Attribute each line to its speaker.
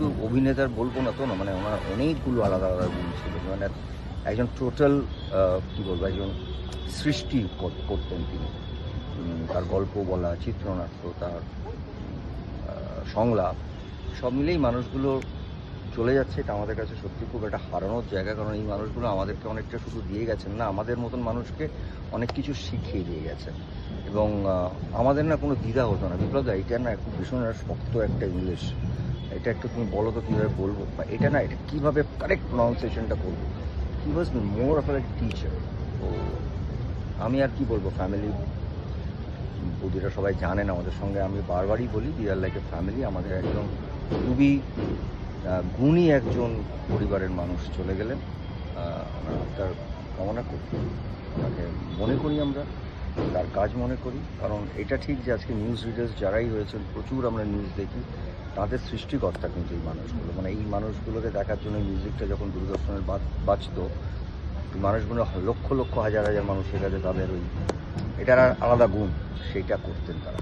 Speaker 1: শুধু অভিনেতার বলবো না তো না, মানে ওনার অনেকগুলো আলাদা আলাদা গুণ ছিল। মানে একজন টোটাল কী বলবো, একজন সৃষ্টি করতেন তিনি। তার গল্প বলা, চিত্রনাট্য, তার সংলাপ সব মিলেই মানুষগুলো চলে যাচ্ছে। এটা আমাদের কাছে সত্যি খুব একটা হারানোর জায়গা, কারণ এই মানুষগুলো আমাদেরকে অনেকটা শুধু দিয়ে গেছেন না, আমাদের মতন মানুষকে অনেক কিছু শিখিয়ে দিয়ে গেছেন। এবং আমাদের না কোনো দ্বিধা হতো না, বিপ্লব দা এটা না খুব ভীষণ শক্ত একটা ইংলিশ, এটা একটু তুমি বলো তো কীভাবে বলবো, বা এটা না এটা কীভাবে কারেক্ট প্রনাউন্সিয়েশনটা করবো। হি ওয়াজ মোর অফ এ টিচার। তো আমি আর কি বলবো, ফ্যামিলি বৌদিরা সবাই জানেন আমাদের সঙ্গে, আমি বারবারই বলি we are like a family. আমাদের একদম খুবই গুণী একজন পরিবারের মানুষ চলে গেলেন। ওনার আত্মার কামনা করি, ওনাকে মনে করি আমরা, তার কাজ মনে করি। কারণ এটা ঠিক যে আজকে নিউজ রিডার্স যারাই হয়েছেন, প্রচুর আমরা নিউজ দেখি, তাদের সৃষ্টিকর্তা কিন্তু এই মানুষগুলো। মানে এই মানুষগুলোকে দেখার জন্য মিউজিকটা যখন দূরদর্শনের বাজতো, এই মানুষগুলো লক্ষ লক্ষ হাজার হাজার মানুষের কাছে তাদের ওই এটার আলাদা গুণ, সেইটা করতেন তারা।